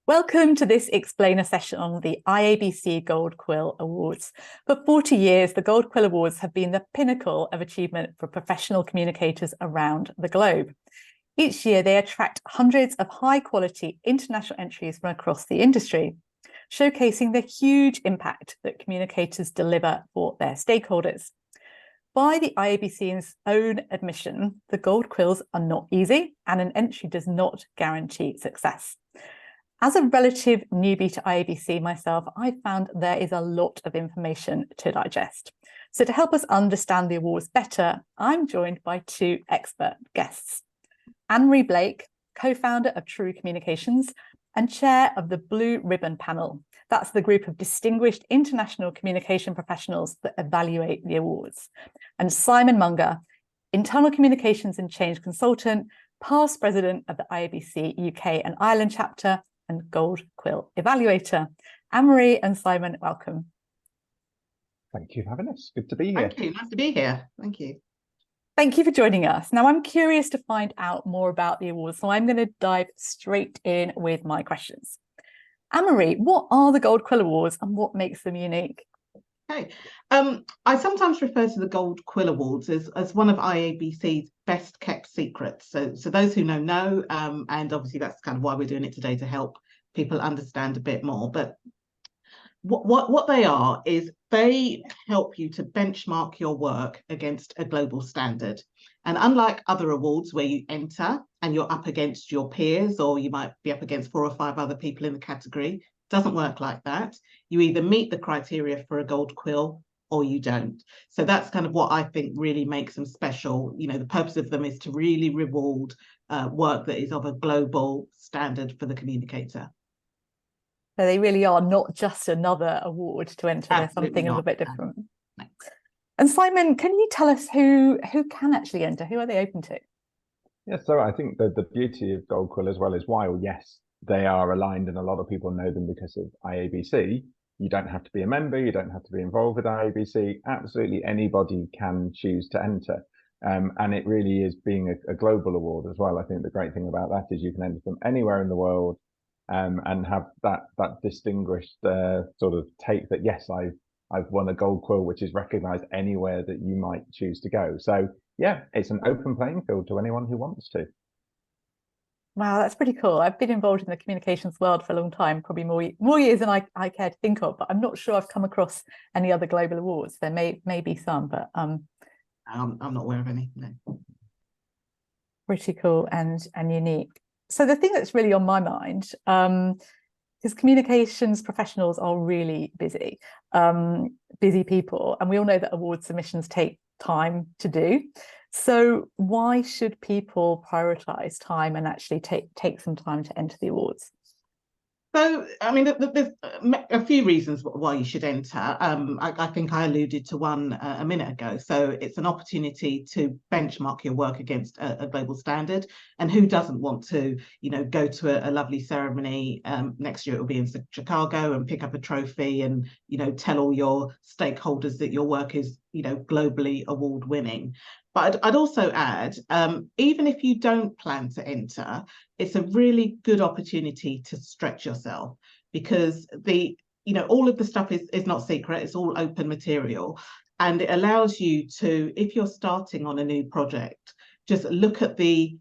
Welcome to this explainer session on the IABC Gold Quill Awards. For 40 years, the Gold Quill Awards have been the pinnacle of achievement for professional communicators around the globe. Each year, they attract hundreds of high-quality international entries from across the industry, showcasing the huge impact that communicators deliver for their stakeholders. By the IABC's own admission, the Gold Quills are not easy, and an entry does not guarantee success. As a relative newbie to IABC myself, I found there is a lot of information to digest. So to help us understand the awards better, I'm joined by two expert guests. Anne-Marie Blake, co-founder of True Communications and chair of the Blue Ribbon Panel. That's the group of distinguished international communication professionals that evaluate the awards. And Simon Monger, internal communications and change consultant, past president of the IABC UK and Ireland chapter, and Gold Quill Evaluator. Anne-Marie and Simon, welcome. Thank you for having us. Good to be here. Thank you. Nice to be here. Thank you. Thank you for joining us. Now, I'm curious to find out more about the awards, so I'm going to dive straight in with my questions. Anne-Marie, what are the Gold Quill Awards and what makes them unique? Okay. I sometimes refer to the Gold Quill Awards as one of IABC's best kept secrets. So those who know, and obviously that's kind of why we're doing it today, to help people understand a bit more. But what they are is they help you to benchmark your work against a global standard. And unlike other awards where you enter and you're up against your peers, or you might be up against 4 or 5 other people in the category, doesn't work like that. You either meet the criteria for a gold quill or you don't. So that's kind of what I think really makes them special. You know, the purpose of them is to really reward work that is of a global standard for the communicator. So they really are not just another award to enter. They're something a little bit different. No. And Simon, can you tell us who can actually enter? Who are they open to? Yeah, so I think the beauty of Gold Quill as well is while, yes, they are aligned and a lot of people know them because of IABC, you don't have to be a member, you don't have to be involved with IABC. Absolutely anybody can choose to enter. And it really is being a global award as well. I think the great thing about that is you can enter from anywhere in the world and have that distinguished sort of take that, yes, I've won a Gold Quill, which is recognised anywhere that you might choose to go. So yeah, it's an open playing field to anyone who wants to. Wow, that's pretty cool. I've been involved in the communications world for a long time, probably more years than I care to think of, but I'm not sure I've come across any other global awards. There may be some, but I'm not aware of any. No. Pretty cool and unique. So the thing that's really on my mind, because communications professionals are really busy people, and we all know that award submissions take time to do. So why should people prioritize time and actually take some time to enter the awards? So, I mean, there's a few reasons why you should enter. I think I alluded to one a minute ago. So it's an opportunity to benchmark your work against a global standard. And who doesn't want to, go to a lovely ceremony? Next year it will be in Chicago, and pick up a trophy and, tell all your stakeholders that your work is, globally award winning. But I'd also add, even if you don't plan to enter, it's a really good opportunity to stretch yourself, because all of the stuff is not secret, it's all open material. And it allows you to, if you're starting on a new project, just look at the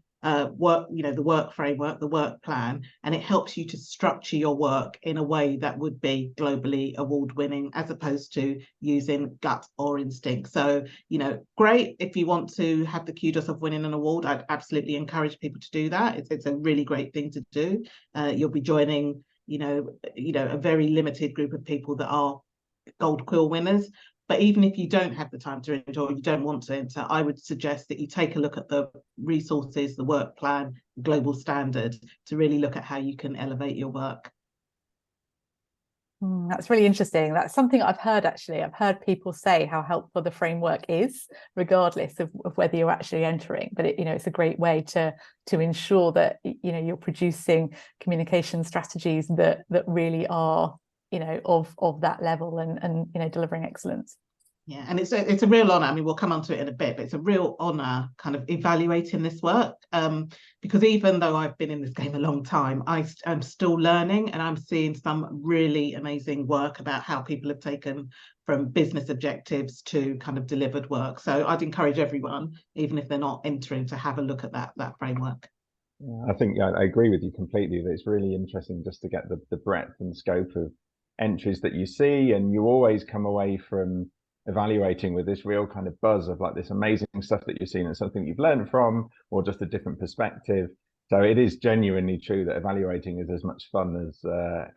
work, the work framework, the work plan, and it helps you to structure your work in a way that would be globally award winning, as opposed to using gut or instinct. So, great if you want to have the kudos of winning an award. I'd absolutely encourage people to do that. It's a really great thing to do. You'll be joining, a very limited group of people that are Gold Quill winners. But even if you don't have the time to enter, or you don't want to enter, I would suggest that you take a look at the resources, the work plan, global standard, to really look at how you can elevate your work. That's really interesting. That's something I've heard, actually. I've heard people say how helpful the framework is, regardless of whether you're actually entering. But it's a great way to ensure that you're producing communication strategies that really are of that level and delivering excellence. Yeah, and it's a real honour. I mean, we'll come on to it in a bit, but it's a real honour kind of evaluating this work, because even though I've been in this game a long time, I'm still learning, and I'm seeing some really amazing work about how people have taken from business objectives to kind of delivered work. So I'd encourage everyone, even if they're not entering, to have a look at that framework. Yeah, I think I agree with you completely that it's really interesting just to get the breadth and scope of entries that you see, and you always come away from evaluating with this real kind of buzz of like this amazing stuff that you've seen and something you've learned from, or just a different perspective. So it is genuinely true that evaluating is as much fun as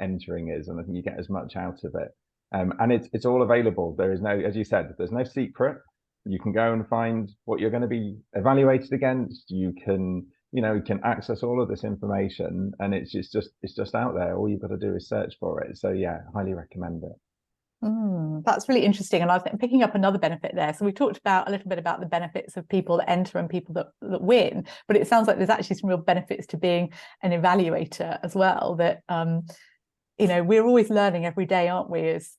entering is, and I think you get as much out of it. And it's all available. There is no, as you said, there's no secret. You can go and find what you're going to be evaluated against. You can access all of this information, and it's just out there. All you've got to do is search for it. So yeah, highly recommend it. That's really interesting. And I was picking up another benefit there. So we talked about a little bit about the benefits of people that enter and people that win, but it sounds like there's actually some real benefits to being an evaluator as well, that we're always learning every day, aren't we, as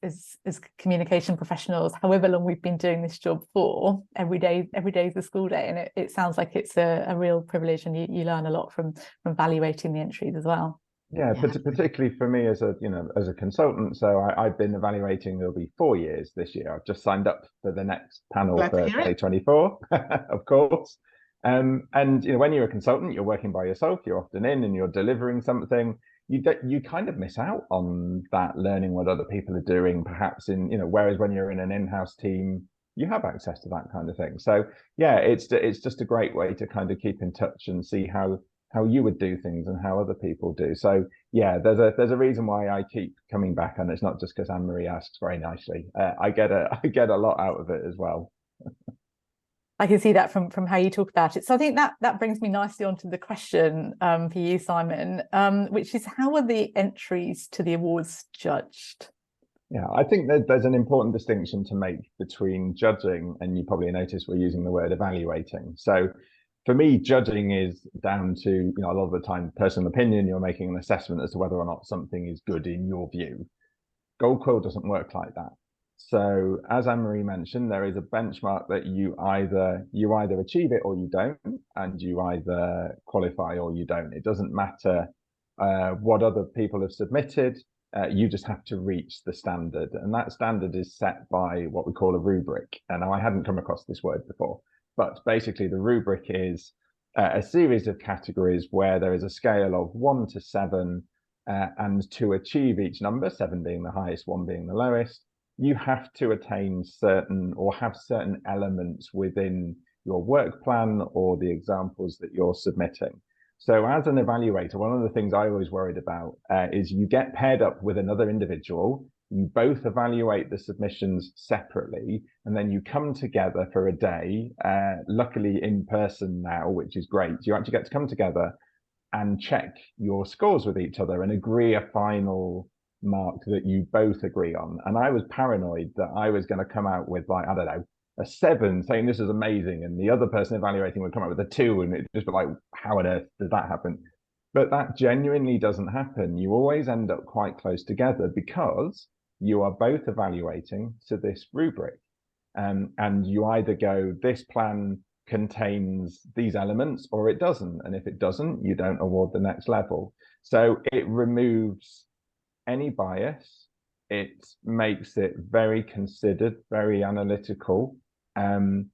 communication professionals, however long we've been doing this job for. Every day is a school day, and it sounds like it's a real privilege, and you learn a lot from evaluating the entries as well. Yeah, particularly for me as a consultant. So I've been evaluating, there'll be 4 years this year. I've just signed up for the next panel for 2024, of course. And when you're a consultant, you're working by yourself, you're often in and you're delivering something. You kind of miss out on that learning what other people are doing, perhaps whereas when you're in an in-house team, you have access to that kind of thing. So yeah, it's just a great way to kind of keep in touch and see how you would do things and how other people do. So yeah, there's a reason why I keep coming back, and it's not just because Anne-Marie asks very nicely. I get a lot out of it as well. I can see that from how you talk about it. So I think that brings me nicely onto the question for you, Simon, which is, how are the entries to the awards judged? Yeah, I think there's an important distinction to make between judging, and you probably notice we're using the word evaluating. So for me, judging is down to, a lot of the time, personal opinion. You're making an assessment as to whether or not something is good in your view. Gold Quill doesn't work like that. So as Anne-Marie mentioned, there is a benchmark that you either achieve it or you don't, and you either qualify or you don't. It doesn't matter what other people have submitted. You just have to reach the standard, and that standard is set by what we call a rubric. And now I hadn't come across this word before, but basically the rubric is a series of categories where there is a scale of 1 to 7, and to achieve each number, 7 being the highest, 1 being the lowest, you have to attain certain or have certain elements within your work plan or the examples that you're submitting. So as an evaluator, one of the things I always worried about is you get paired up with another individual, you both evaluate the submissions separately, and then you come together for a day, luckily in person now, which is great. You actually get to come together and check your scores with each other and agree a final mark that you both agree on. And I was paranoid that I was going to come out with, like, I don't know, a 7 saying this is amazing, and the other person evaluating would come out with a 2, and it'd just be like, how on earth did that happen? But that genuinely doesn't happen. You always end up quite close together because you are both evaluating to this rubric. And you either go, this plan contains these elements, or it doesn't. And if it doesn't, you don't award the next level. So it removes any bias. It makes it very considered, very analytical. And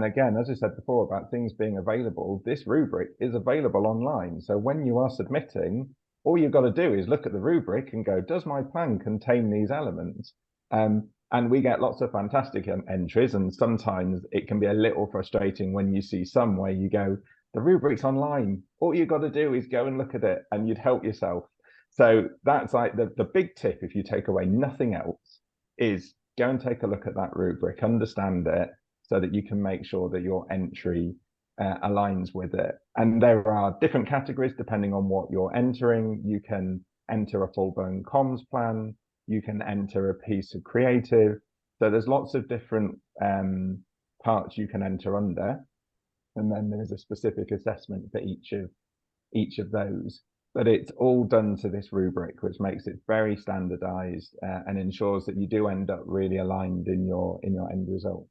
again, as I said before about things being available, this rubric is available online. So when you are submitting, all you've got to do is look at the rubric and go, does my plan contain these elements? And we get lots of fantastic entries, and sometimes it can be a little frustrating when you see some where you go, the rubric's online. All you've got to do is go and look at it, and you'd help yourself. So that's like the big tip, if you take away nothing else, is go and take a look at that rubric, understand it, so that you can make sure that your entry aligns with it. And there are different categories depending on what you're entering. You can enter a full-blown comms plan. You can enter a piece of creative. So there's lots of different parts you can enter under. And then there's a specific assessment for each of those. But it's all done to this rubric, which makes it very standardized and ensures that you do end up really aligned in your end result.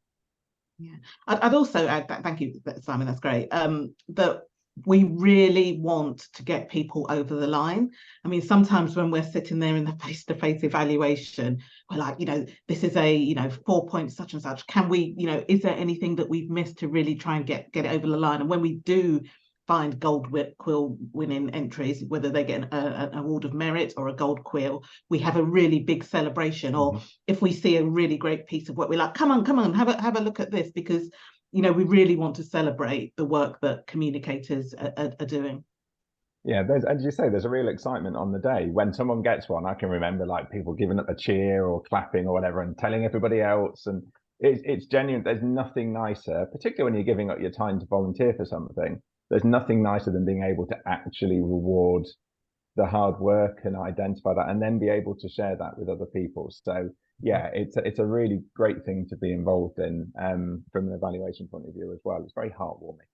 Yeah, I'd also add that, thank you, Simon, that's great, that we really want to get people over the line. I mean, sometimes when we're sitting there in the face-to-face evaluation, we're like, this is a, 4 points such and such. Can we, is there anything that we've missed to really try and get it over the line? And when we do find gold quill winning entries, whether they get an award of merit or a gold quill, we have a really big celebration. Or if we see a really great piece of work, we're like, come on, have a look at this, because we really want to celebrate the work that communicators are doing. Yeah, as you say, there's a real excitement on the day when someone gets one. I can remember like people giving up a cheer or clapping or whatever and telling everybody else, and it's genuine. There's nothing nicer, particularly when you're giving up your time to volunteer for something. There's nothing nicer than being able to actually reward the hard work and identify that, and then be able to share that with other people. So yeah, it's a really great thing to be involved in from an evaluation point of view as well. It's very heartwarming.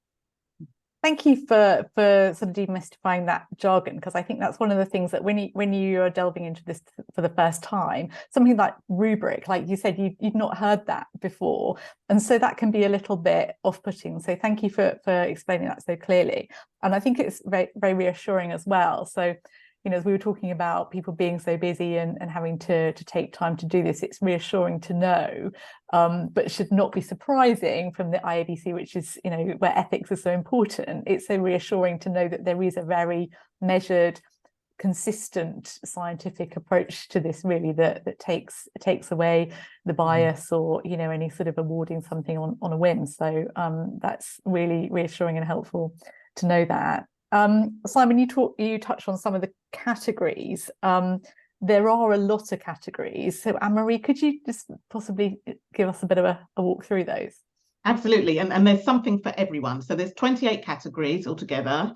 Thank you for sort of demystifying that jargon, because I think that's one of the things that when you are delving into this for the first time, something like rubric, like you said, you'd not heard that before, and so that can be a little bit off-putting. So thank you for explaining that so clearly, and I think it's very, very reassuring as well. So as we were talking about people being so busy and having to take time to do this, it's reassuring to know, but should not be surprising from the IABC, which is, where ethics is so important. It's so reassuring to know that there is a very measured, consistent scientific approach to this, really, that takes away the bias or, any sort of awarding something on a whim. So that's really reassuring and helpful to know that. Simon, you touched on some of the categories. There are a lot of categories. So Anne-Marie, could you just possibly give us a bit of a walk through those? Absolutely. And there's something for everyone. So there's 28 categories altogether,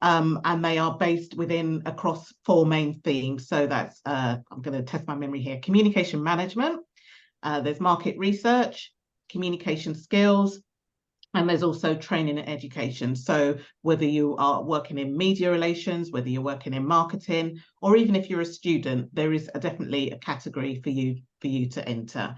and they are based across 4 main themes. So that's, I'm going to test my memory here, communication management, there's market research, communication skills, and there's also training and education. So whether you are working in media relations, whether you're working in marketing, or even if you're a student, there is definitely a category for you to enter.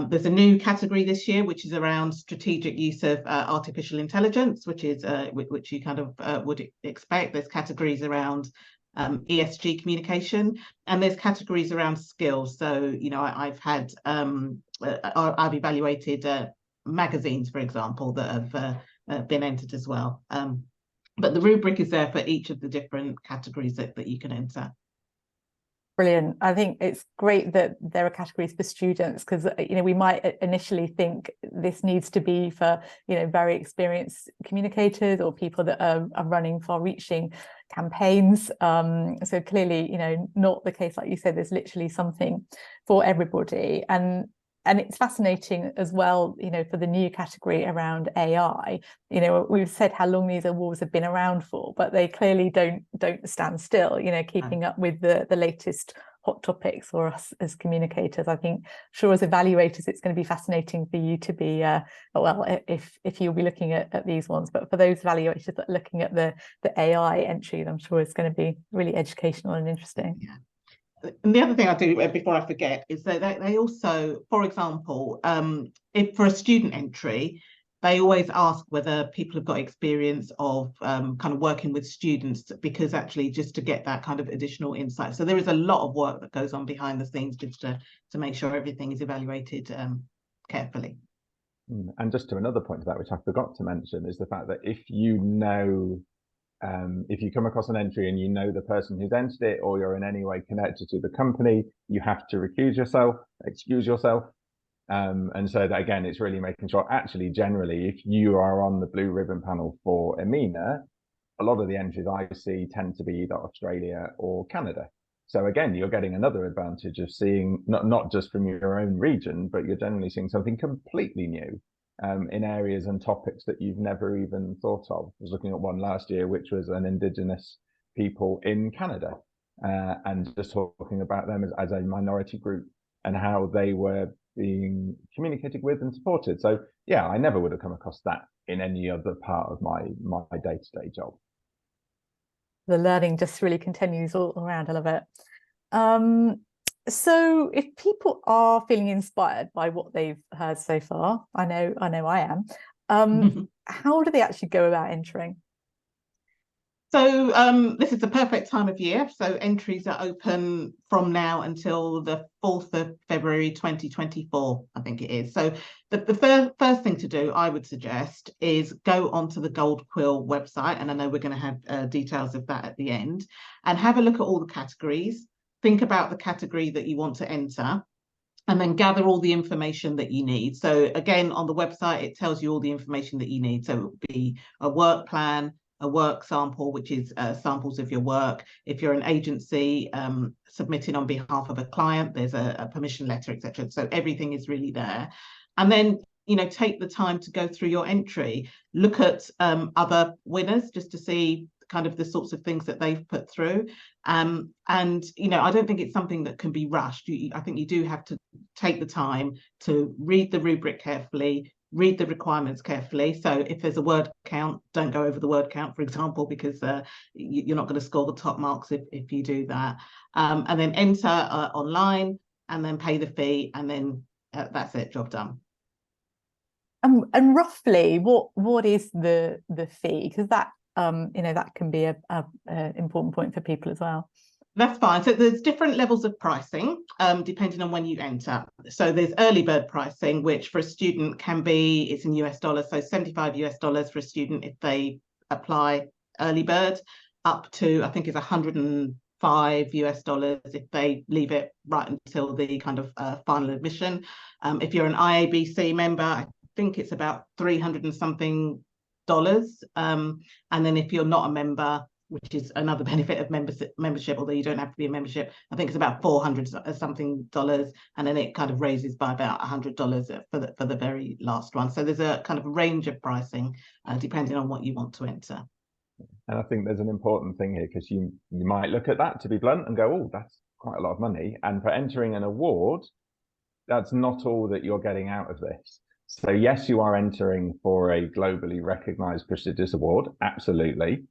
There's a new category this year, which is around strategic use of artificial intelligence, which you kind of would expect. There's categories around ESG communication, and there's categories around skills. So, I've evaluated magazines, for example, that have been entered as well. But the rubric is there for each of the different categories that you can enter. Brilliant. I think it's great that there are categories for students, because we might initially think this needs to be for very experienced communicators or people that are running far-reaching campaigns. So clearly, not the case. Like you said, there's literally something for everybody. And it's fascinating as well, for the new category around AI. We've said how long these awards have been around for, but they clearly don't stand still, keeping up with the latest hot topics for us as communicators. I think, sure, as evaluators, it's going to be fascinating for you to be, if you'll be looking at these ones, but for those evaluators that are looking at the AI entries, I'm sure it's going to be really educational and interesting. Yeah. And the other thing I do before I forget is that they also, for example, if for a student entry, they always ask whether people have got experience of kind of working with students, because actually just to get that kind of additional insight. So there is a lot of work that goes on behind the scenes just to make sure everything is evaluated carefully. And just to another point to that, which I forgot to mention, is the fact that if you come across an entry and the person who's entered it, or you're in any way connected to the company, you have to excuse yourself. And so that, again, it's really making sure, actually, generally, if you are on the blue ribbon panel for EMENA, a lot of the entries I see tend to be either Australia or Canada. So again, you're getting another advantage of seeing not just from your own region, but you're generally seeing something completely new. In areas and topics that you've never even thought of. I was looking at one last year, which was an Indigenous people in Canada, and just talking about them as a minority group and how they were being communicated with and supported. So yeah, I never would have come across that in any other part of my day-to-day job. the learning just really continues all around. I love it. So if people are feeling inspired by what they've heard so far, I know I am, how do they actually go about entering? So this is the perfect time of year. So entries are open from now until the 4th of February 2024, I think it is. So the first thing to do, I would suggest, is go onto the Gold Quill website, and I know we're going to have details of that at the end, and have a look at all the categories. Think about the category that you want to enter, and then gather all the information that you need. So again, on the website, it tells you all the information that you need. So it would be a work plan, a work sample, which is samples of your work. If you're an agency submitting on behalf of a client, there's a permission letter, etc. So everything is really there. And then, you know, take the time to go through your entry, look at other winners just to see kind of the sorts of things that they've put through. And, you know, I don't think it's something that can be rushed. I think you do have to take the time to read the rubric carefully, read the requirements carefully. So if there's a word count, don't go over the word count, for example, because you're not going to score the top marks if you do that. And then enter online, and then pay the fee, and then that's it, job done. And roughly, what is the fee? Because that you know, that can be a important point for people as well. That's fine. So there's different levels of pricing depending on when you enter. So there's early bird pricing, which for a student can be, it's in US dollars, so $75 for a student if they apply early bird, up to, I think it's $105 if they leave it right until the kind of final admission. If you're an IABC member, I think it's about $300 and something. And then if you're not a member, which is another benefit of membership, although you don't have to be a membership, I think it's about $400 something, and then it kind of raises by about $100 for the very last one. So there's a kind of range of pricing depending on what you want to enter. And I think there's an important thing here, because you might look at that, to be blunt, and go, oh, that's quite a lot of money. And for entering an award, that's not all that you're getting out of this. So yes, you are entering for a globally recognized prestigious award, absolutely.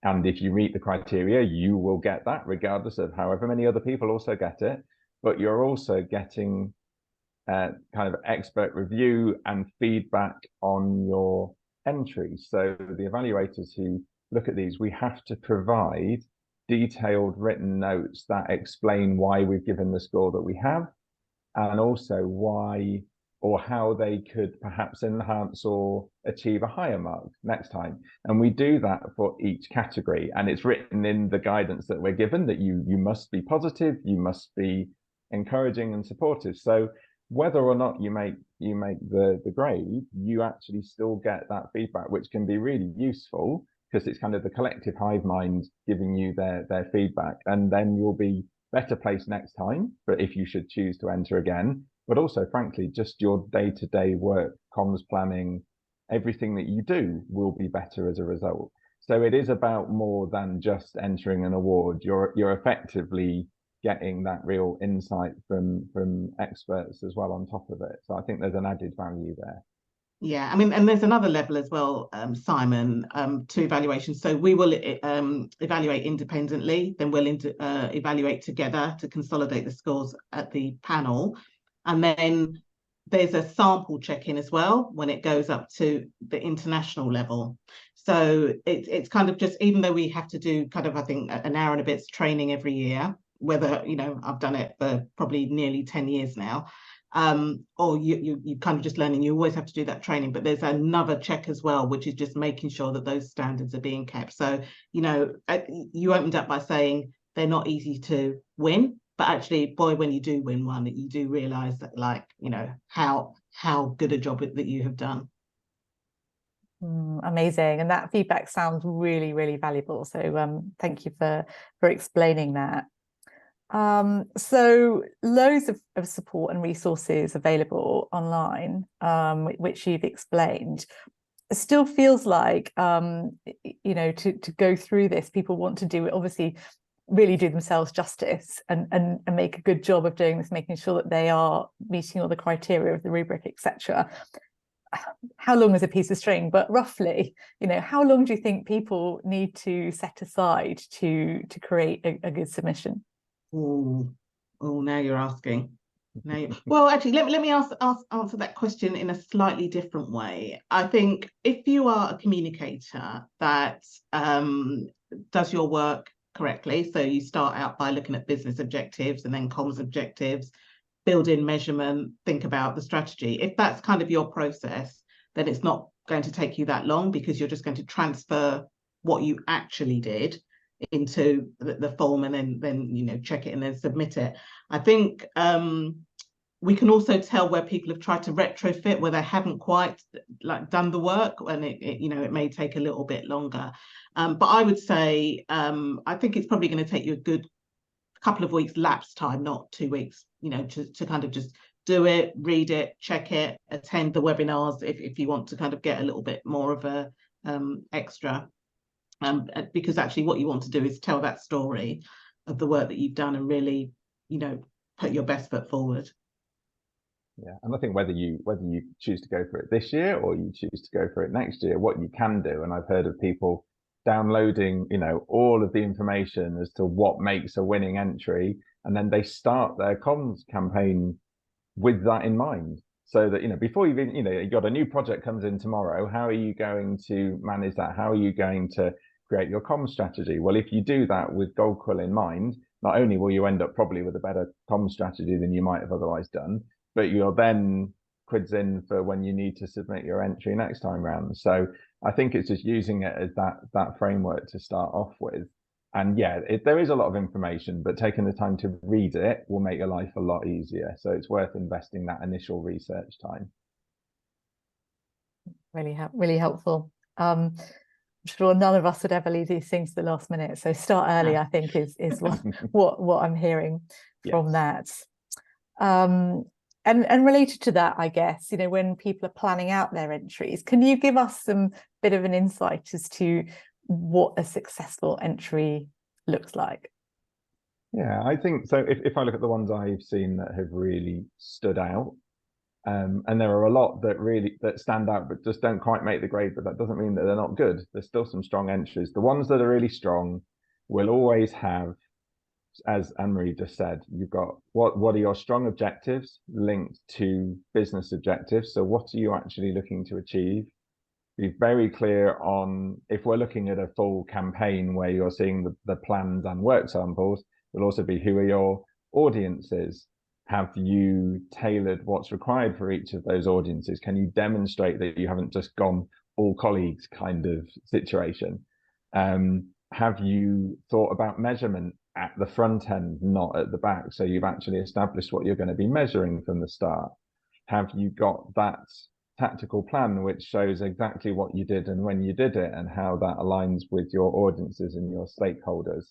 And if you meet the criteria, you will get that, regardless of however many other people also get it. But you're also getting kind of expert review and feedback on your entries. So the evaluators who look at these, we have to provide detailed written notes that explain why we've given the score that we have, and also why or how they could perhaps enhance or achieve a higher mark next time. And we do that for each category. And it's written in the guidance that we're given that you must be positive, you must be encouraging and supportive. So whether or not you make the grade, you actually still get that feedback, which can be really useful, because it's kind of the collective hive mind giving you their feedback. And then you'll be better placed next time, but if you should choose to enter again. But also, frankly, just your day-to-day work, comms planning, everything that you do will be better as a result. So it is about more than just entering an award. You're effectively getting that real insight from experts as well on top of it. So I think there's an added value there. Yeah, I mean, and there's another level as well, Simon, to evaluation. So we will evaluate independently, then we'll evaluate together to consolidate the scores at the panel. And then there's a sample check-in as well when it goes up to the international level. So it's kind of just, even though we have to do kind of, I think, an hour and a bit's training every year, whether, you know, I've done it for probably nearly 10 years now, or you kind of just learning, you always have to do that training, but there's another check as well, which is just making sure that those standards are being kept. So, you know, you opened up by saying they're not easy to win, but actually, boy, when you do win one, you do realize that, like, you know, how good a job that you have done. Amazing. And that feedback sounds really, really valuable. So thank you for explaining that. So loads of support and resources available online, which you've explained. It still feels like, you know, to go through this, people want to do it, obviously, really do themselves justice and make a good job of doing this, making sure that they are meeting all the criteria of the rubric, etc. how long is a piece of string, but roughly, how long do you think people need to set aside to create a good submission? Oh, now you're asking. Well, actually, let me answer that question in a slightly different way. I think if you are a communicator that does your work correctly, so you start out by looking at business objectives and then comms objectives, build in measurement, think about the strategy. If that's kind of your process, then it's not going to take you that long, because you're just going to transfer what you actually did into the form and then check it and then submit it. I think we can also tell where people have tried to retrofit, where they haven't quite done the work, and it may take a little bit longer. But I would say I think it's probably going to take you a good couple of weeks lapse time, not 2 weeks, to kind of just do it, read it, check it, attend the webinars if you want to kind of get a little bit more of a extra. Because actually what you want to do is tell that story of the work that you've done and really, put your best foot forward. Yeah, and I think whether you choose to go for it this year or you choose to go for it next year, what you can do, and I've heard of people downloading, all of the information as to what makes a winning entry, and then they start their comms campaign with that in mind. So that, before you've you got a new project comes in tomorrow, how are you going to manage that? How are you going to create your comms strategy? Well, if you do that with Gold Quill in mind, not only will you end up probably with a better comms strategy than you might have otherwise done, but you're then quids in for when you need to submit your entry next time round. So I think it's just using it as that framework to start off with. And yeah, there is a lot of information, but taking the time to read it will make your life a lot easier. So it's worth investing that initial research time. Really helpful. I'm sure none of us would ever leave these things to the last minute. So start early, I think, is what I'm hearing from that. And related to that, I guess, when people are planning out their entries, can you give us some bit of an insight as to what a successful entry looks like? Yeah, I think so. If I look at the ones I've seen that have really stood out, and there are a lot that stand out but just don't quite make the grade, but that doesn't mean that they're not good. There's still some strong entries. The ones that are really strong will always have, as Anne-Marie just said, you've got what are your strong objectives linked to business objectives. So what are you actually looking to achieve? Be very clear on, if we're looking at a full campaign where you're seeing the plans and work samples, will also be, who are your audiences? Have you tailored what's required for each of those audiences? Can you demonstrate that you haven't just gone all colleagues kind of situation? Have you thought about measurement at the front end, not at the back? So you've actually established what you're going to be measuring from the start. Have you got that tactical plan which shows exactly what you did and when you did it and how that aligns with your audiences and your stakeholders?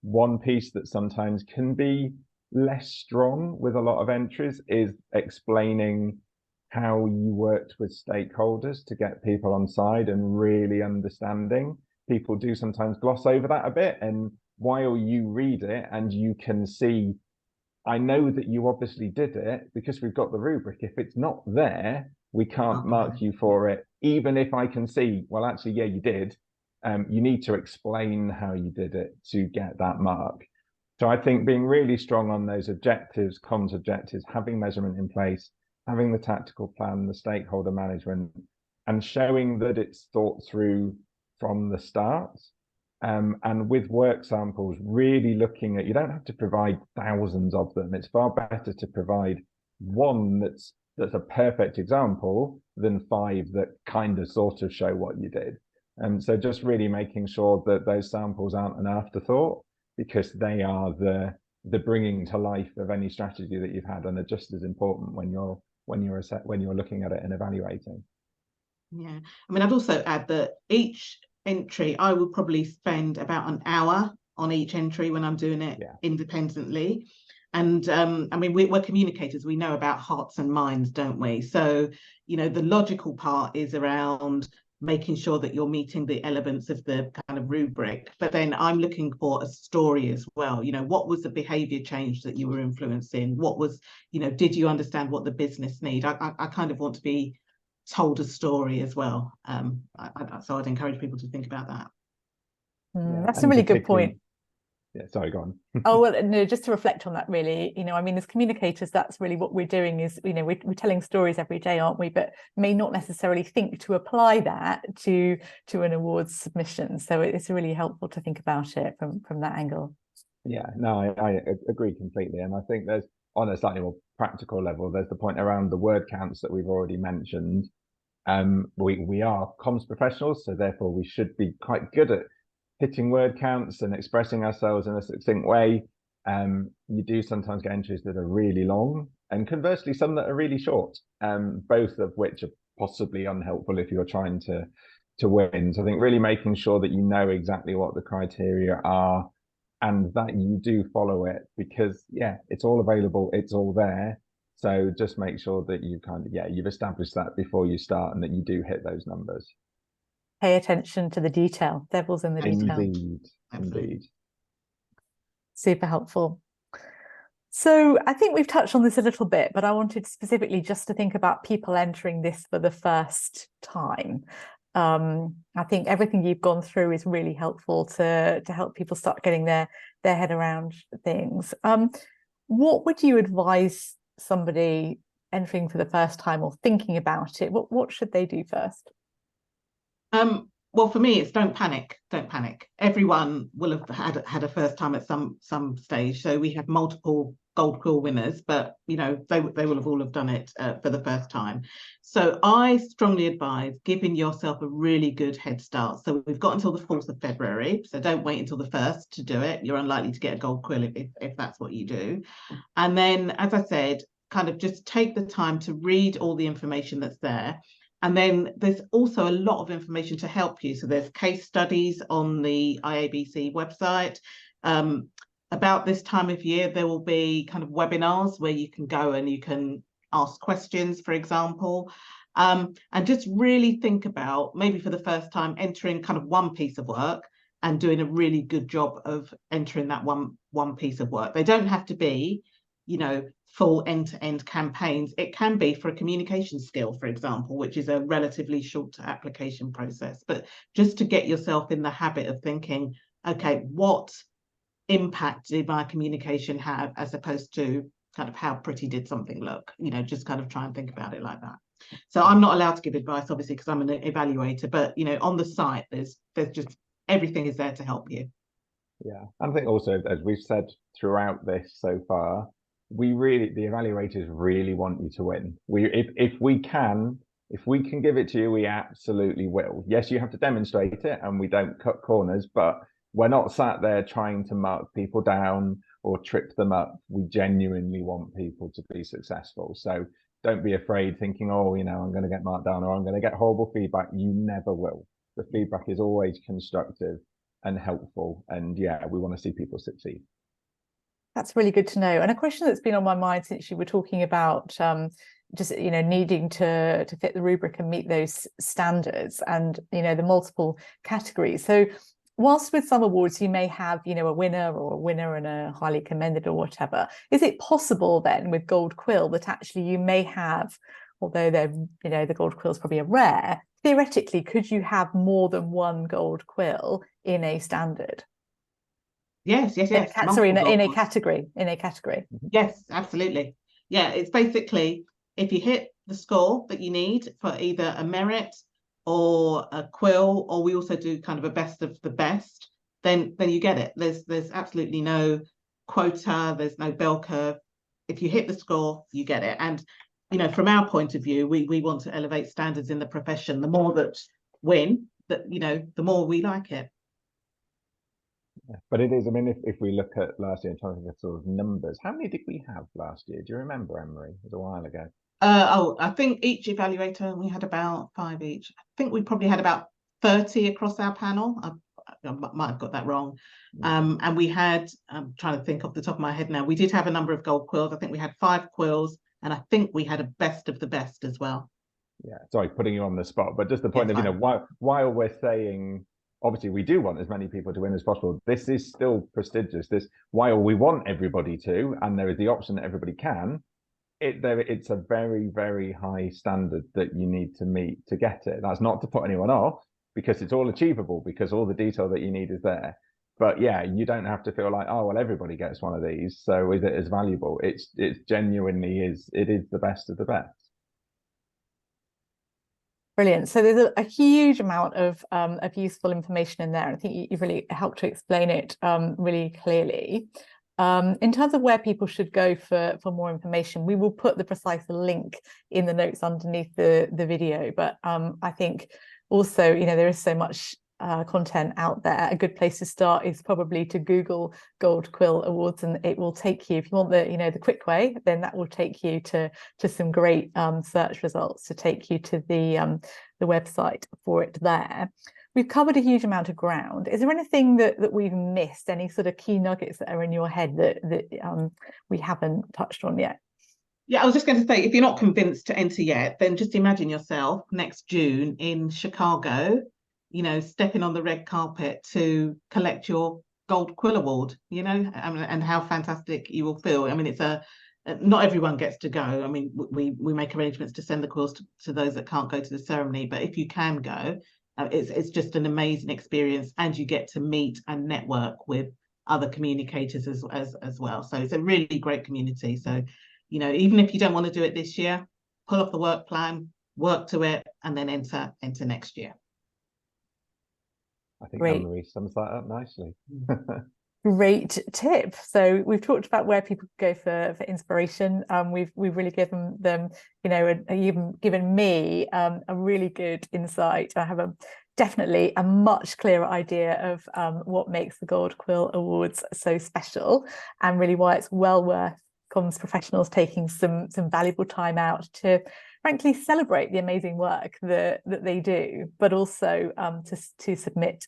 One piece that sometimes can be less strong with a lot of entries is explaining how you worked with stakeholders to get people on side and really understanding. People do sometimes gloss over that a bit, and while you read it and you can see, I know that you obviously did it because we've got the rubric. If it's not there, we can't mark you for it, even if I can see, well, actually, yeah, you did. You need to explain how you did it to get that mark. So I think being really strong on those objectives, comms objectives, having measurement in place, having the tactical plan, the stakeholder management, and showing that it's thought through from the start. And with work samples, really looking at, you don't have to provide thousands of them. It's far better to provide one that's a perfect example than 5 that kind of sort of show what you did. So just really making sure that those samples aren't an afterthought, because they are the bringing to life of any strategy that you've had, and are just as important when you're looking at it and evaluating. Yeah, I mean, I'd also add that each entry, I would probably spend about an hour on each entry when I'm doing it independently. And I mean, we're communicators, we know about hearts and minds, don't we? So, the logical part is around making sure that you're meeting the elements of the kind of rubric, but then I'm looking for a story as well. What was the behavior change that you were influencing? What was, did you understand what the business need? I kind of want to be told a story as well. So I'd encourage people to think about that. That's a really good point. Yeah, sorry, go on. Oh, well, no, just to reflect on that, really, I mean, as communicators, that's really what we're doing is, we're telling stories every day, aren't we? But may not necessarily think to apply that to an awards submission. So it's really helpful to think about it from that angle. Yeah, no, I agree completely. And I think there's, on a slightly more practical level, there's the point around the word counts that we've already mentioned. We are comms professionals, so therefore we should be quite good at hitting word counts and expressing ourselves in a succinct way. You do sometimes get entries that are really long, and conversely some that are really short, both of which are possibly unhelpful if you're trying to win. So I think really making sure that you know exactly what the criteria are and that you do follow it, because it's all available, it's all there. So just make sure that you you've established that before you start and that you do hit those numbers. Pay attention to the detail. Devil's in the detail. Indeed. Super helpful. So I think we've touched on this a little bit, but I wanted specifically just to think about people entering this for the first time. I think everything you've gone through is really helpful to help people start getting their head around things. What would you advise somebody entering for the first time or thinking about it? What should they do first? Well, for me, it's don't panic. Don't panic. Everyone will have had a first time at some stage. So we have multiple Gold Quill winners, but they will have all have done it for the first time. So I strongly advise giving yourself a really good head start. So we've got until the 4th of February. So don't wait until the 1st to do it. You're unlikely to get a Gold Quill if that's what you do. And then, as I said, kind of just take the time to read all the information that's there. And then there's also a lot of information to help you. So there's case studies on the IABC website. About this time of year, there will be kind of webinars where you can go and you can ask questions, for example, and just really think about, maybe for the first time, entering kind of one piece of work and doing a really good job of entering that one piece of work. They don't have to be, full end-to-end campaigns. It can be for a communication skill, for example, which is a relatively short application process. But just to get yourself in the habit of thinking, okay, what impact did my communication have, as opposed to kind of how pretty did something look? Just kind of try and think about it like that. So I'm not allowed to give advice, obviously, because I'm an evaluator, but on the site, there's just everything is there to help you. Yeah, I think also, as we've said throughout this so far, the evaluators really want you to win. If we can give it to you, we absolutely will. Yes, you have to demonstrate it, and we don't cut corners, but we're not sat there trying to mark people down or trip them up. We genuinely want people to be successful. So don't be afraid thinking, oh, I'm going to get marked down or I'm going to get horrible feedback. You never will. The feedback is always constructive and helpful. And we want to see people succeed. That's really good to know. And a question that's been on my mind since you were talking about just needing to fit the rubric and meet those standards and the multiple categories. So whilst with some awards you may have a winner and a highly commended or whatever, is it possible then with Gold Quill that actually you may have, although they're the Gold Quills probably are rare, theoretically could you have more than one Gold Quill in a standard? Yes. Sorry, in a category. Yes, absolutely. Yeah, it's basically, if you hit the score that you need for either a merit or a quill, or we also do kind of a best of the best, then you get it. There's absolutely no quota, there's no bell curve. If you hit the score, you get it. And from our point of view, we want to elevate standards in the profession. The more that win, the more we like it. But it is, I mean, if we look at last year and trying to think of sort of numbers, how many did we have last year? Do you remember, Emery? It was a while ago. I think each evaluator, we had about 5 each. I think we probably had about 30 across our panel. I might have got that wrong. And we had, I'm trying to think off the top of my head now, we did have a number of Gold Quills. I think we had 5 quills, and I think we had a best of the best as well. Yeah, sorry, putting you on the spot, but just the point of, while we're saying, obviously we do want as many people to win as possible, this is still prestigious. While we want everybody to, and there is the option that everybody can, it's a very, very high standard that you need to meet to get it. That's not to put anyone off, because it's all achievable, because all the detail that you need is there. But yeah, you don't have to feel like, oh well, everybody gets one of these, so is it as valuable? It genuinely is. It is the best of the best. Brilliant. So there's a huge amount of useful information in there. I think you've really helped to explain it really clearly. In terms of where people should go for more information, we will put the precise link in the notes underneath the video. But I think also, there is so much content out there. A good place to start is probably to Google Gold Quill Awards, and it will take you, if you want the quick way, then that will take you to some great search results to take you to the website for it there. We've covered a huge amount of ground. Is there anything that we've missed? Any sort of key nuggets that are in your head that we haven't touched on yet? Yeah, I was just going to say, if you're not convinced to enter yet, then just imagine yourself next June in Chicago, stepping on the red carpet to collect your Gold Quill Award, and how fantastic you will feel. I mean, it's not everyone gets to go. I mean, we make arrangements to send the quills to those that can't go to the ceremony, but if you can go, it's just an amazing experience, and you get to meet and network with other communicators as well. So it's a really great community. So, even if you don't want to do it this year, pull off the work plan, work to it, and then enter next year. I think Anne-Marie sums that up nicely. Great tip. So we've talked about where people go for inspiration. We've really given them, you've given me a really good insight. I have definitely a much clearer idea of what makes the Gold Quill Awards so special, and really why it's well worth comms professionals taking some valuable time out to frankly celebrate the amazing work that they do, but also to submit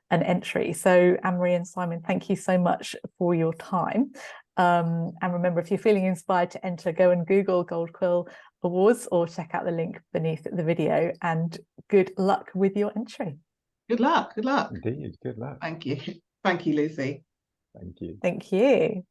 an entry. So Anne-Marie and Simon, thank you so much for your time. And remember, if you're feeling inspired to enter, go and Google Gold Quill Awards or check out the link beneath the video, and good luck with your entry. Good luck. Indeed, good luck. Thank you. Thank you, Lucy. Thank you. Thank you.